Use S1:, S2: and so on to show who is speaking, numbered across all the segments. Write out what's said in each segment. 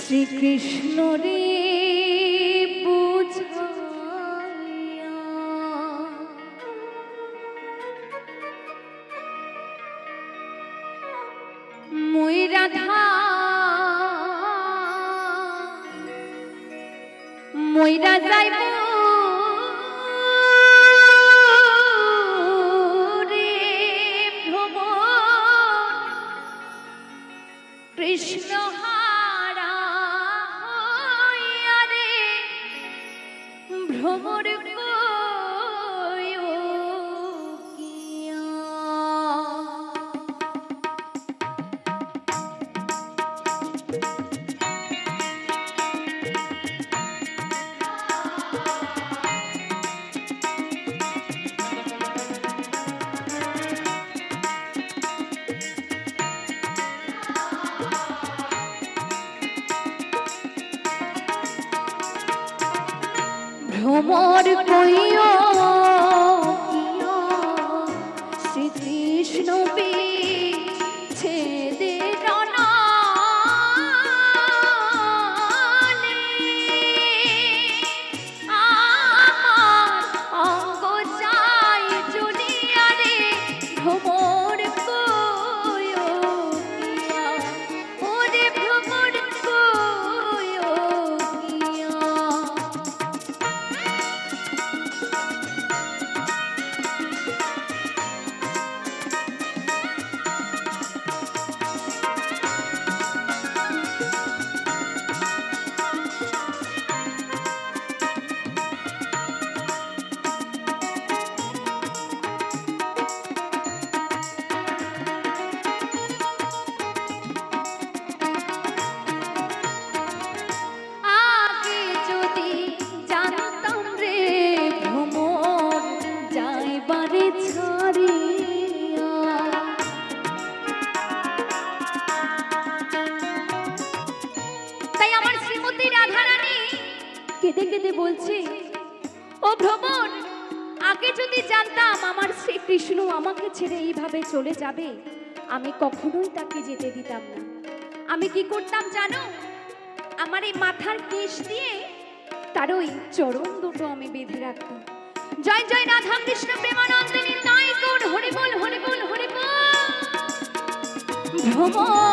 S1: শ্রীকৃষ্ণ রে বুঝাইয়া মই রাধা মইরা যাইব রে ভ্রমণ কৃষ্ণ ভ্রমর ভ্রমর কইও শ্রীকৃষ্ণ ছেদে আমার অঙ্গ চাই চলিয়া রে ভ্রমর কইও ওরে ভ্রমর কইও কেঁদে কেঁদে বলছে, ও ভ্রমণ, আগে যদি জানতাম আমার শ্রীকৃষ্ণ আমাকে ছেড়ে এইভাবে চলে যাবে, আমি কখনোই তাকে যেতে দিতাম না। আমি কি করতাম জানো? আমার এই মাথার কেশ দিয়ে তার ওই চরণ দুটো আমি বেঁধে রাখতাম। জয় জয় রাধা কৃষ্ণ প্রেমানন্দিনী তাই গৌর হরি বল হরি বল হরি বল। ভ্রমণ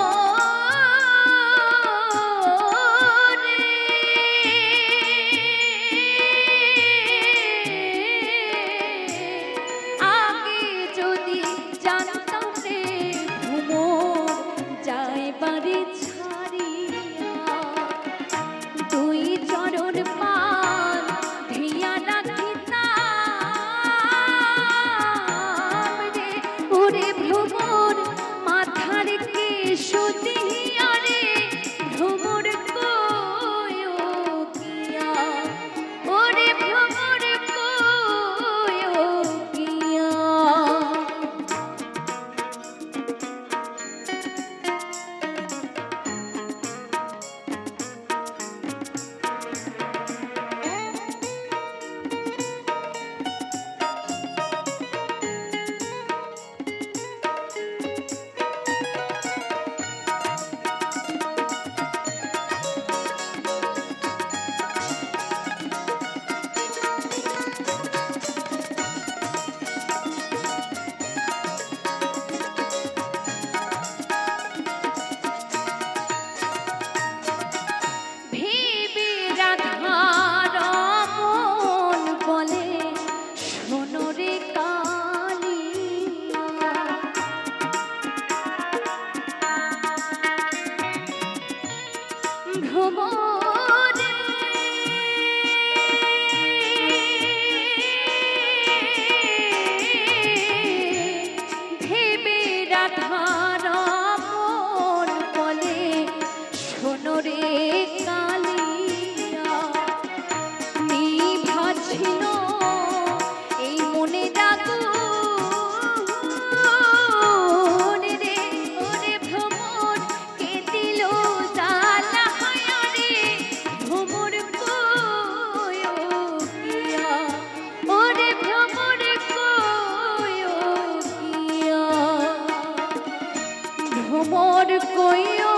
S1: ভ্রমর কইও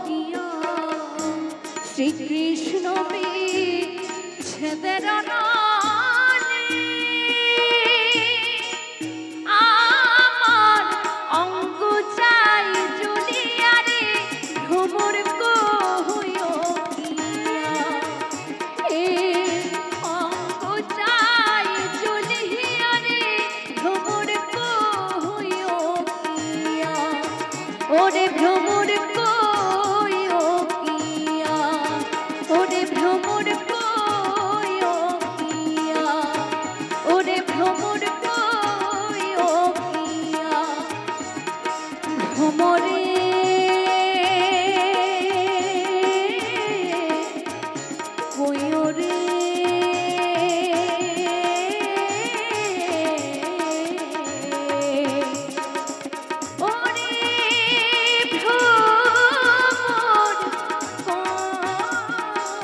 S1: কিয়া শ্রীকৃষ্ণ বিচ্ছেদের নালে আমার অঙ্গ চাই জ্বলিয়া রে ভ্রমর কইও কিয়া এ অঙ্গ চাই জ্বলিয়া রে ভ্রমর কইও কিয়া ওরে ভ্রমর কইও কিয়া ওরে ভ্রমর কইও কিয়া ওরে ভ্রমর কইও কিয়া ভ্রমরে কইও রে ওরে ভ্রমর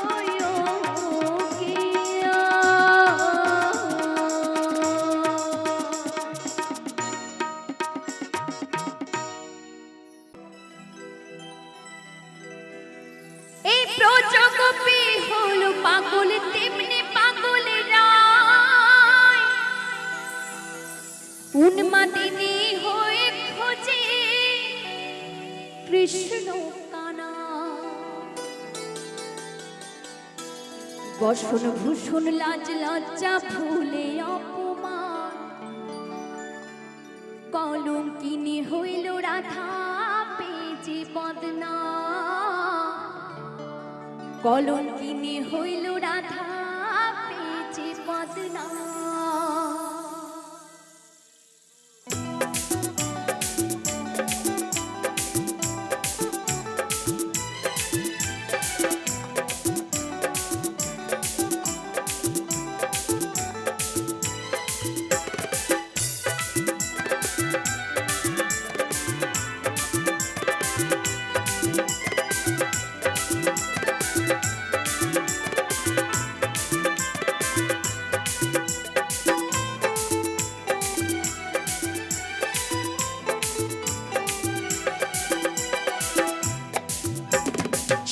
S1: কইও কিয়া এই প্রজগপি হলো পাগল তেমনি পাগল রায় উন্মাদিনী হয়ে খোঁজে কৃষ্ণ কানা বসন ভূষণ লাজ লজ্জা ভুলে অপমান কলঙ্কিনী হইল রাধা পেজে বদনা কলঙ্কিনী হইল রাধা পেজে বদনা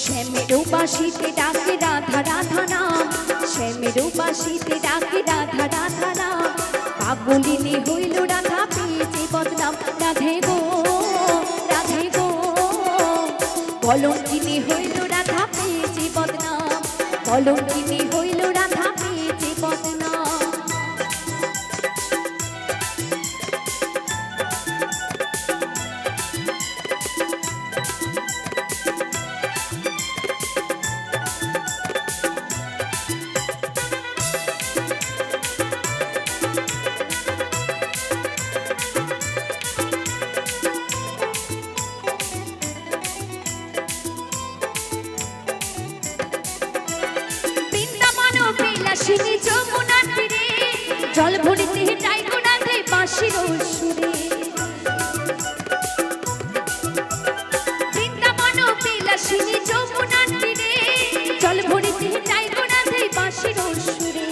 S1: শ্যামের বাঁশিতে ডাকে রাধা রাধা নাম শ্যামের বাঁশিতে ডাকে রাধা রাধা নাম পাগলিনী হইল রাধা পেয়েছে বদনাম রাধে গো কলঙ্কিনী হইল রাধা পেয়েছে বদনাম কলঙ্কিনী হইল রাধা পেয়েছে বদনাম বিলাসিনী যমুনার তীরে জল ভরিতে যাই গোনাতে বাঁশির সুরে বৃন্দাবন বিলাসিনী যমুনার তীরে জল ভরিতে যাই গোনাতে বাঁশির সুরে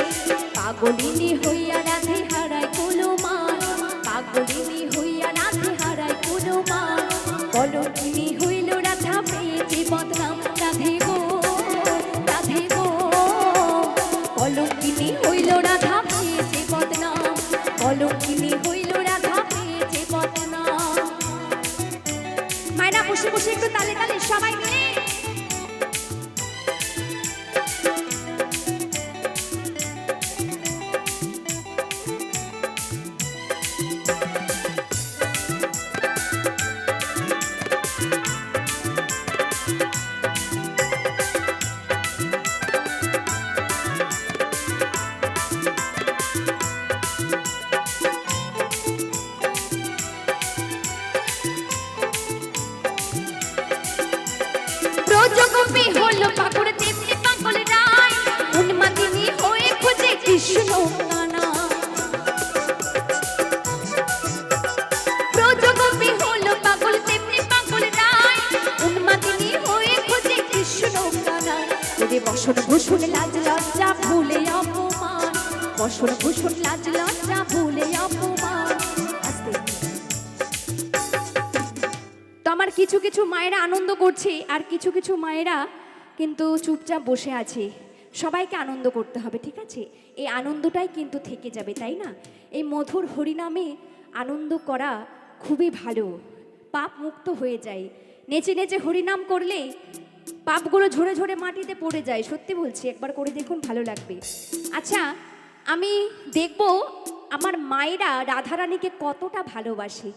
S1: পাগলিনী হইয়া রাধে হারায় কুলমান পাগলিনী হইয়া রাধে হারায় কুলমান কলঙ্কিনী হইল রাধা পেয়েছে বদনাম রাধে গো কলঙ্কিনী হইল রাধা পেয়েছে বদনাম কলঙ্কিনী হইল রাধা পেয়েছে বদনাম মায়েরা বসে বসে একটু তালে তালে সবাই মিলে প্রজগপি হলো পাগল তেমনি পাগল রায় উন্মাদিনী হয়ে খোঁজে কৃষ্ণ কানা প্রজগপি হলো পাগল তেমনি পাগল রায় উন্মাদিনী হয়ে খোঁজে কৃষ্ণ কানা ওরে বসন ভূষণ লাজ লজ্জা ভুলে অপমান বসন ভূষণ লাজ লজ্জা ভুলে অপমান কিছু কিছু মায়েরা আনন্দ করছে, আর কিছু কিছু মায়েরা কিন্তু চুপচাপ বসে আছে। সবাইকে আনন্দ করতে হবে, ঠিক আছে? এই আনন্দটাই কিন্তু থেকে যাবে, তাই না? এই মধুর হরিনামে আনন্দ করা খুবই ভালো, পাপ মুক্ত হয়ে যায়। নেচে নেচে হরিনাম করলে পাপগুলো ঝরে ঝরে মাটিতে পড়ে যায়। সত্যি বলছি, একবার করে দেখুন, ভালো লাগবে। আচ্ছা, আমি দেখব আমার মায়েরা রাধারানীকে কতটা ভালোবাসে।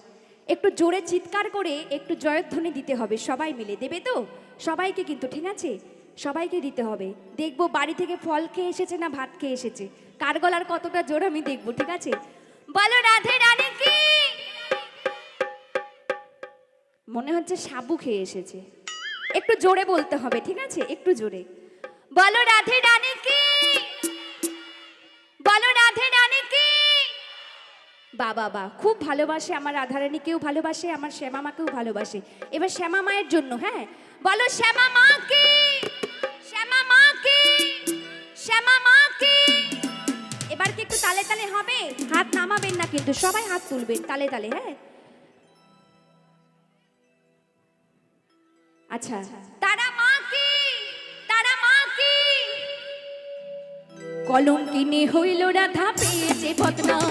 S1: একটু জোরে চিৎকার করে একটু জয়ধ্বনি দিতে হবে, সবাই মিলে দেবে তো? সবাইকে কিন্তু, ঠিক আছে? সবাইকে দিতে হবে। দেখব বাড়ি থেকে ফল খেয়ে এসেছে না ভাত খেয়ে এসেছে, কার গলার কতটা জোর আমি দেখব, ঠিক আছে? বলো রাধে রানী কি। মনে হচ্ছে সাবু খেয়ে এসেছে। একটু জোরে বলতে হবে, ঠিক আছে? একটু জোরে বলো রাধে রানী কি, বলো রাধে রানী কি। বাবা বা খুব ভালোবাসে আমার রাধারানীকেও ভালোবাসে, আমার শ্যামা মাকেও ভালোবাসে। এবার শ্যামা মায়ের জন্য, হ্যাঁ বলো শ্যামা মা কি, শ্যামা মা কি, শ্যামা মা কি। এবার কি একটু তালে তালে হবে? হাত নামাবেন না কিন্তু, সবাই হাত তুলবেন তালে তালে, হ্যাঁ? আচ্ছা, তারা মা কি, তারা মা কি। কলঙ্কিনী হইল রাধা পেয়েছে বদনাম,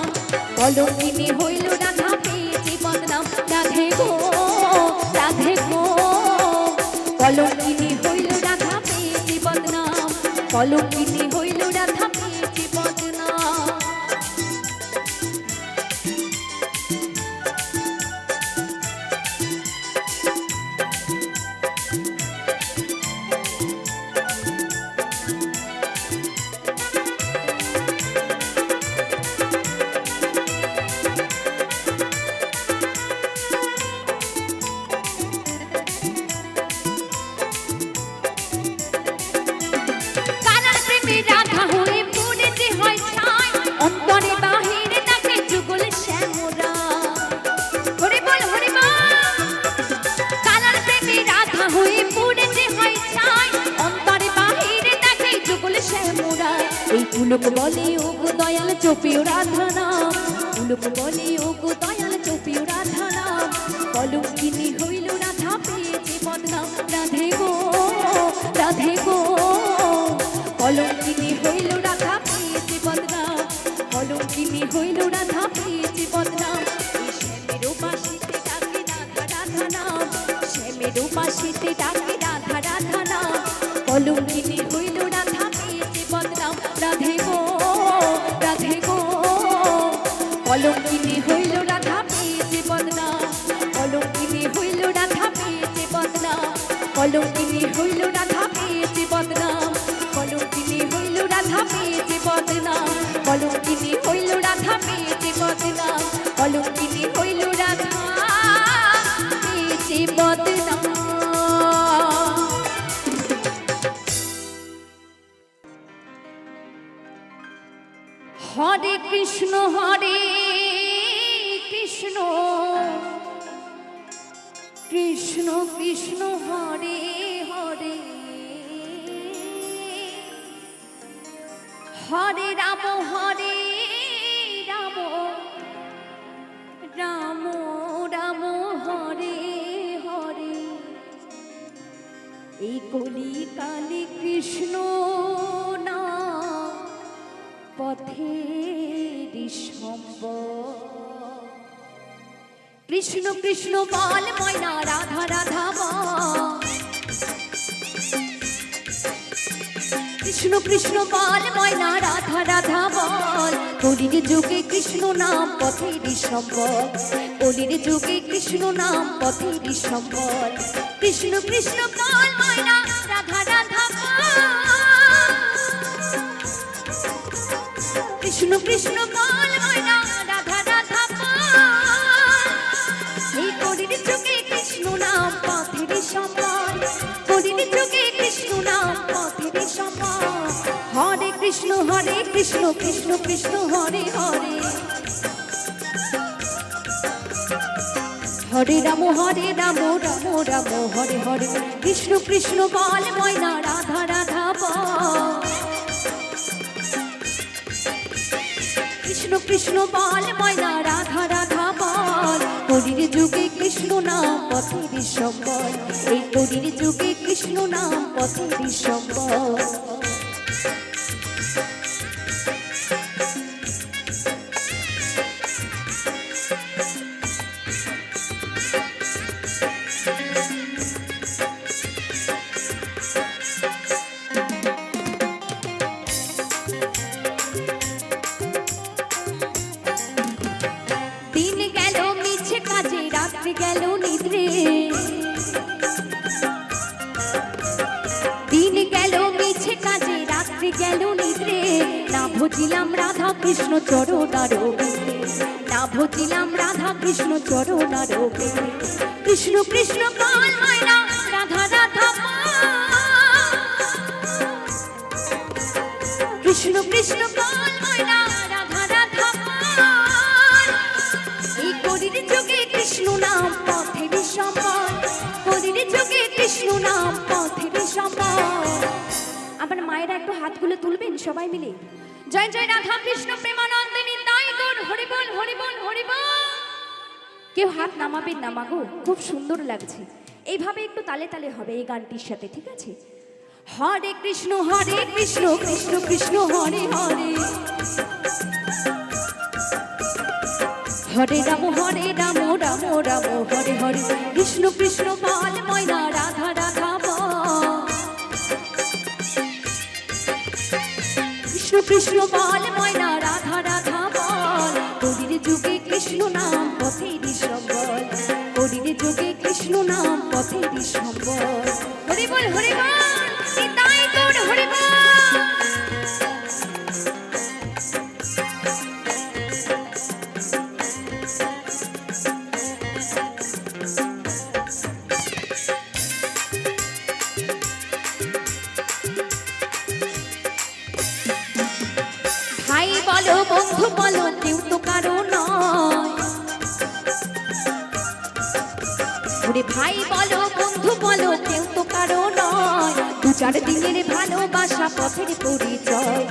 S1: কলঙ্কিনী হইল রাধা পেয়েছে বদনাম। রাধে গো, রাধে গো, কলঙ্কিনী হইল রাধা পেয়েছে বদনাম, কলঙ্কিনী হইল রাধা পেয়েছে বদনাম। পুলক বলে ও গো দয়াল চোপিও রাধা নাম, পুলক বলে ও গো দয়াল চোপিও রাধা নাম। কলঙ্কিনী হইল রাধা পেয়েছে বদনাম। রাধে গো, রাধে গো, কলঙ্কিনী হইল রাধা পেয়েছে বদনাম, কলঙ্কিনী হইল রাধা পেয়েছে বদনাম। শ্যামের পাশিতে ডাকে রাধা রাধা নাম, শ্যামের পাশিতে ডাকে রাধা রাধা নাম। কলঙ্কিনী হইল রাধা পেয়েছে বদনাম। রাধে গো, রাধে গো, কলঙ্কিনী হইল রাধা পেয়েছে বদনাম, কলঙ্কিনী হইল রাধা পেয়েছে বদনাম, কলঙ্কিনী হইল রাধা পেয়েছে বদনাম, কলঙ্কিনী হইল রাধা পেয়েছে বদনাম, কলঙ্কিনী হইল রাধা পেয়েছে বদনাম, কলঙ্কিনী হইল রাধা পেয়েছে বদনাম। হরে কৃষ্ণ, হরে কৃষ্ণ, কৃষ্ণ কৃষ্ণ হরে হরে, হরে রাম, হরে রাম, রাম রাম হরে হরে। এই কলিকালে কৃষ্ণ না পথের সম্বল। কৃষ্ণ কৃষ্ণ বল ময়না রাধা রাধা বল, কৃষ্ণ কৃষ্ণ বল ময়না রাধা রাধা বল। কলির যুগে কৃষ্ণ নাম পথের সম্বল, কলির যুগে কৃষ্ণ নাম পথের সম্বল। কৃষ্ণ কৃষ্ণ বল ময়না রাধা রাধা বল, কৃষ্ণ কৃষ্ণ বল ময়না রাধা রাধা বল। এই কলির যুগে কৃষ্ণ নাম পথের সম্বল, কলির যুগে কৃষ্ণ নাম পথের সম্বল। হরে কৃষ্ণ, হরে কৃষ্ণ, কৃষ্ণ কৃষ্ণ হরে হরে, হরে রাম, হরে রাম, রাম রাম হরে হরে। কৃষ্ণ কৃষ্ণ বল ময়না রাধা রাধা বল, কৃষ্ণ কৃষ্ণ বল ময়না রাধা রাধা বল। কলির যুগে কৃষ্ণ নাম পথের সম্বল, এই কলির যুগে কৃষ্ণ নাম পথের সম্বল। গেল নিদ্রে, দিন গেল মিছে কাজে, রাত্রি গেল নিদ্রে, না ভজিলাম রাধা কৃষ্ণ চরণারবিন্দে, না ভজিলাম রাধা কৃষ্ণ চরণারবিন্দে। কৃষ্ণ কৃষ্ণ কাল মায়না রাধা রাধা, কৃষ্ণ কৃষ্ণ কাল মায়না রাধা রাধা, এই কলির যুগে কৃষ্ণ নাম পথের সম্বল, কলির যুগে কৃষ্ণ নাম পথের সম্বল। আমার মায়েরা একটু হাতগুলো তুলবেন সবাই মিলে। জয় জয় রাধা কৃষ্ণ প্রেমানন্দিনী তাই গৌর, হরি বল হরি বল হরি বল। কেউ হাত নামাবেন না মাগো, খুব সুন্দর লাগছে। এইভাবে একটু তালে তালে হবে এই গানটির সাথে, ঠিক আছে? হরে কৃষ্ণ কৃষ্ণ কৃষ্ণ হরে হরে, হরে রাম রাম রাম হরে হরে, কৃষ্ণ কৃষ্ণ বল ময়না রাধা রাধা বল, কৃষ্ণ কৃষ্ণ বল ময়না রাধা রাধা বল। কলির যুগে কৃষ্ণ নাম পথের সম্বল, কলির যুগে কৃষ্ণ নাম পথের সম্বল। হরি বল হরি বল নিতাই গৌর হরি বল। ভাই বলো বন্ধু বলো কেউ তো কারো নয়, ওরে ভাই বলো বন্ধু বলো কেউ তো কারো নয়। দু চার দিনের ভালোবাসা পথের পরিচয়,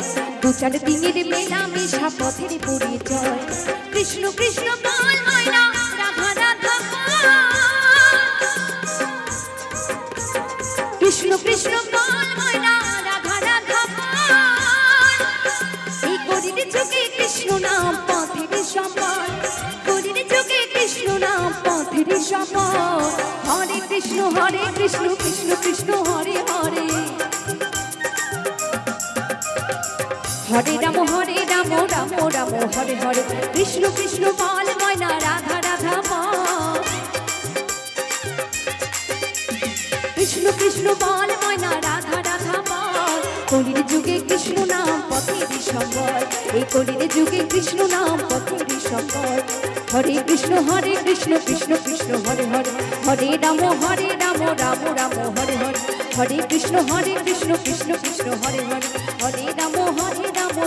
S1: দু চার দিনের মেলামেশা পথের পরিচয়। কৃষ্ণ কৃষ্ণ বল ময়না রাধা রাধা, কৃষ্ণ কৃষ্ণ বল ময়না রাধা রাধা, এই কলির যুগে কৃষ্ণ নাম পথের সম্বল, কলির যুগে কৃষ্ণ নাম পথের সম্বল। হরে কৃষ্ণ কৃষ্ণ কৃষ্ণ হরে হরে, হরে রাম রাম রাম হরে হরে, কৃষ্ণ কৃষ্ণ বল ময়না রাধা রাধা বল, কৃষ্ণ কৃষ্ণ বল ময়না রাধা রাধা বল। কলির যুগে কৃষ্ণ নাম পথের সম্বল, এই কলির যুগে কৃষ্ণ নাম পথের সম্বল। হরে কৃষ্ণ কৃষ্ণ কৃষ্ণ হরে হরে, হরে রাম রাম রাম হরে হরে, হরে কৃষ্ণ কৃষ্ণ কৃষ্ণ হরে হরে, হরে রাম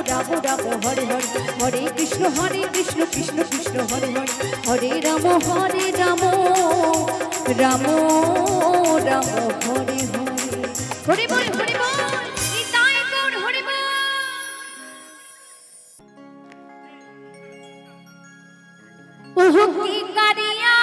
S1: রাম রাম হরে হরে, হরে কৃষ্ণ কৃষ্ণ কৃষ্ণ হরে হরে, হরে রাম রাম রাম হরে হরে। হরি বল হরি বল নিতাই গৌর হরি বল। ওহ কি কারিয়া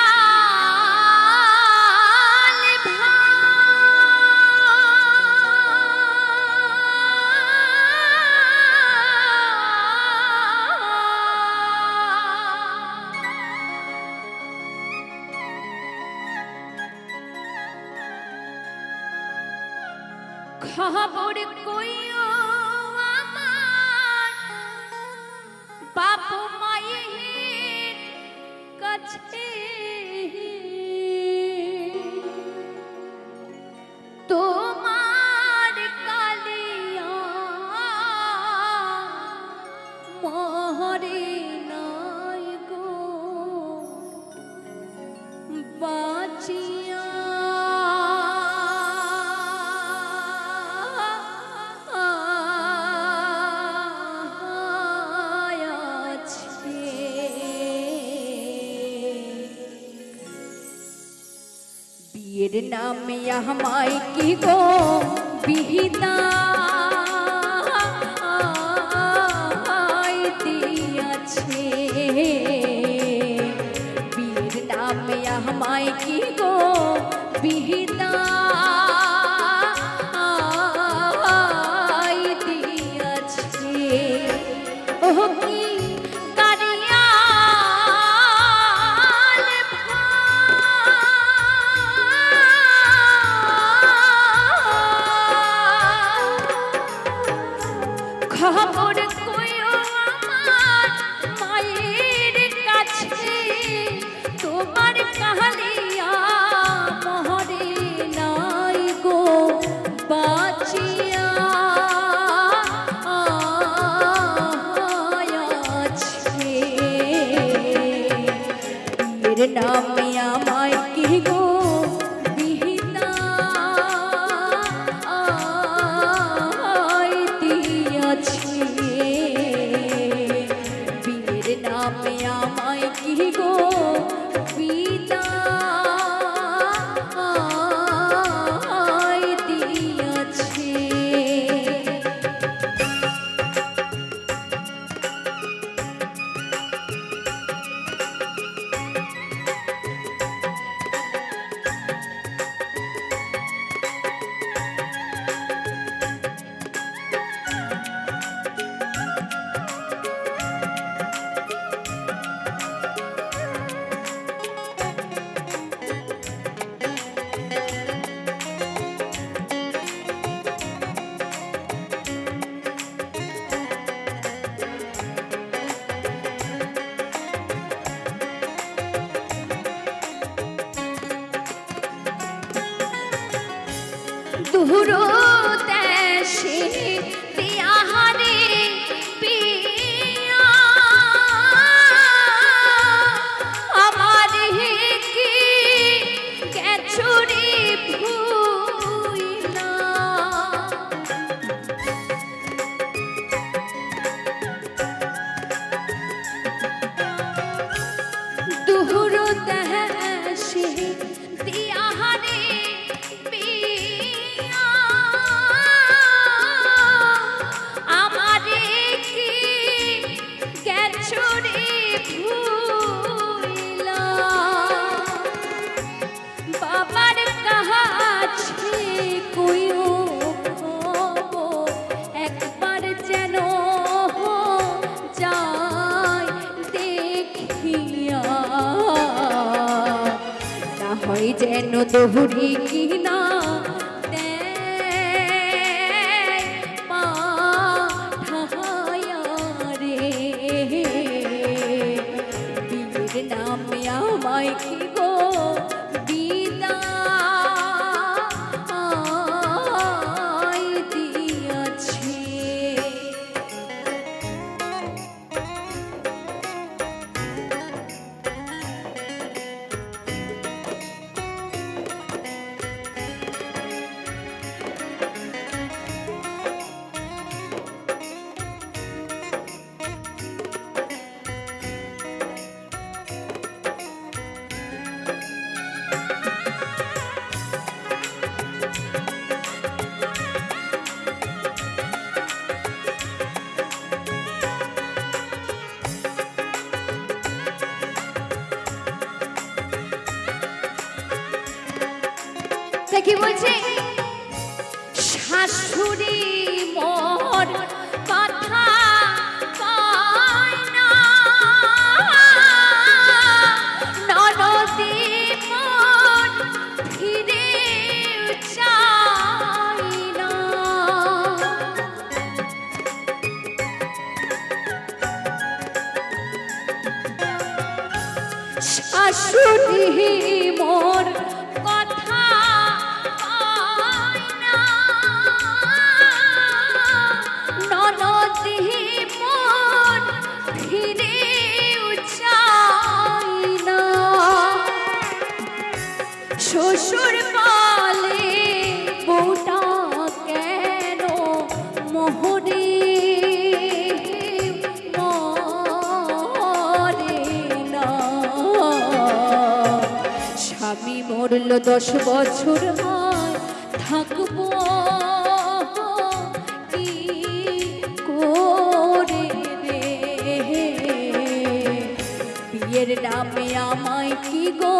S1: খবর কইও আমার বাপ মায়ের কাছে, তোমার কালিয়া মরে নাই গো বাঁচিয়া, বিয়ের নামে আমায় কি গো বিহিতা দিয়াছে, বিয়ের নামে আমায় কি গো বিহিতা দিয়াছে ও কি খবর কইও আমার মায়ের কাছে তোমার কাহালিয়া মহরে নাই গো বাঁচিয়া আছে এর নামে আমায় কি গো বিহিতা দিয়াছে বীর নামে আমায় কি গো পিতা দিয়াছে দূর দেশে দিয়াহারে পিয়া আমার কি গেছুরি ভুইলা দূর দেশে দিয়াহারে বাবার কাছে কইও খবর একবার যেন যাই দেখিয়া না হয় যেন দৌড়ি কিনা পাঠায়া রে বীর নামে আমায় কি গো কি বলছে শাশুড়ি মোর কথা কয় না ননদি মোর ফিরে চায় না শাশুড়ি মোর শ্বশুর বলে বউটা কেন মোহরে মরে না স্বামী মরল 10 বছর হয় থাকবো কি করে রে বিয়ের নামে আমায় কি গো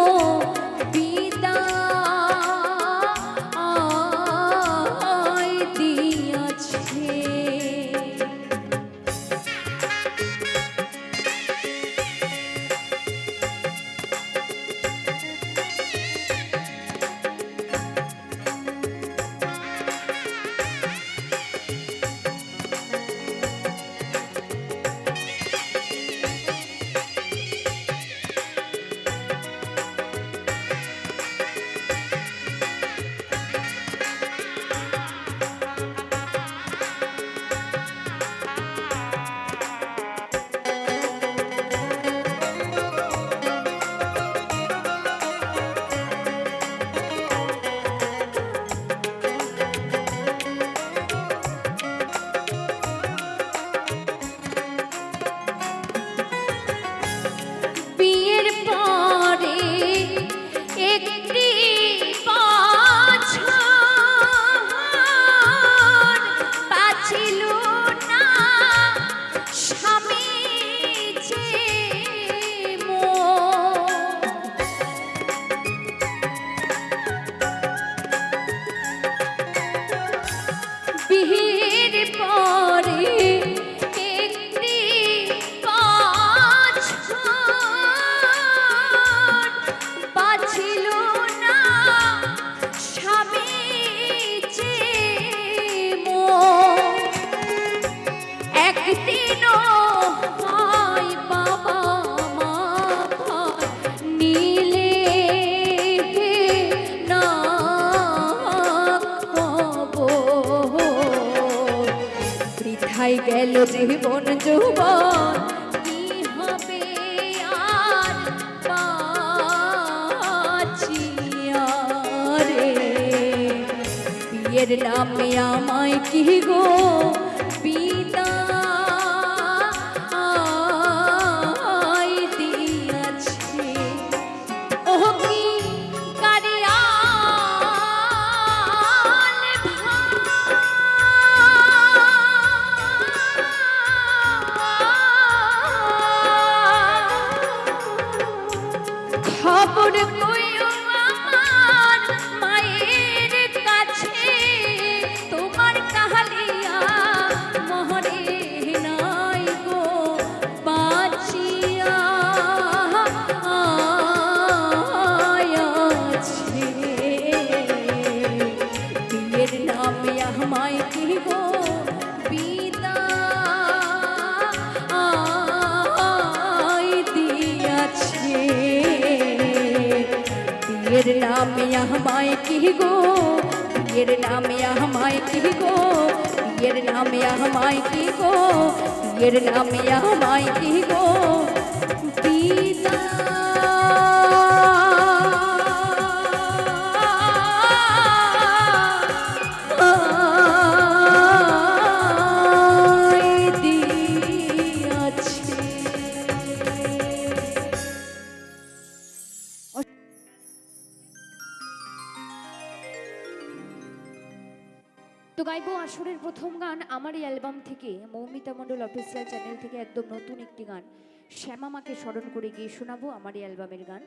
S1: গেল জীবন যৌবন কি হবে আর বাঁচিয়া রে বিয়ের নামে আমায় কি গো বিদায় দিয়াছে ও কি খবর কইও আমার মায়ের কাছে তোমার কাহালিয়া মহরে নাই গো বাঁচিয়া আছে বিয়ের নামে আমায় কি গো বিদায় দিয়াছে বিয়ের নামে আমায় কি গো বিয়ের নামে আমায় কি গো বিয়ের নামে আমায় কি গো বিয়ের নামে আমায় কি গো বিদায় দিয়াছে। তো গাইবো আসরের প্রথম গান আমার এই অ্যালবাম থেকে, মৌমিতা মণ্ডল অফিসিয়াল চ্যানেল থেকে একদম নতুন একটি গান শ্যামা মাকে স্মরণ করে গিয়ে শোনাবো আমার এই অ্যালবামের গান।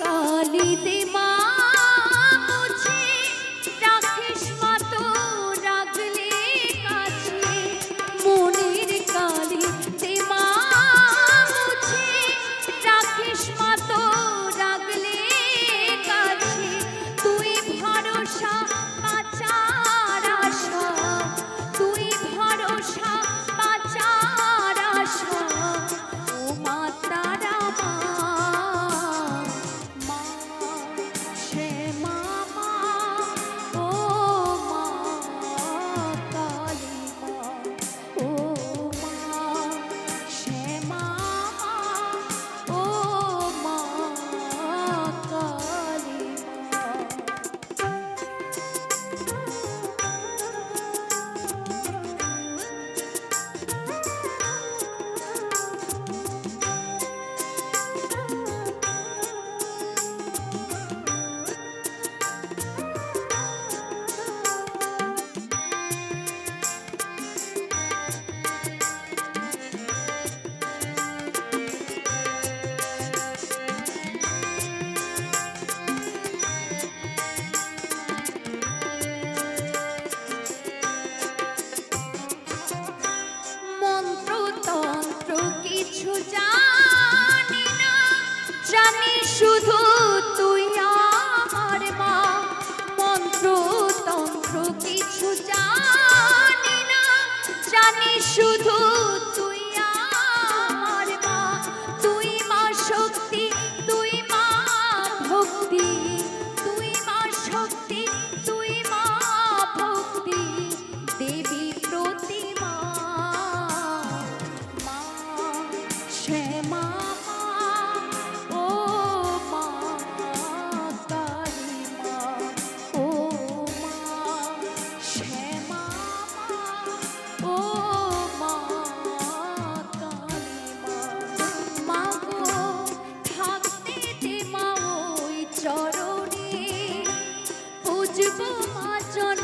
S1: কালিতে মা মুছে রাখিস মা তো রাখলে কাছে মনের কালিতে মা মুছে রাখিস মা তো রাখলে কাছে তুই ভরসা বাঁচার আশা তুই ভরসা বাঁচার আশা ও মা তারা মা জানি শুধু তুই আমার মা, মন্ত্র তন্ত্র কিছু জানি না, জানি শুধু তুই আমার মা, তুই মা শক্তি, তুই মা ভক্তি, তুই মা শক্তি, তুই মা ভক্তি, দেবী প্রতিমা, মা শ্যামা ও মা কালী মা, ও মা শ্যামা ও মা কালী মা, মা গো থাকতে দে মা ওই চরণে, পুজবো মা জন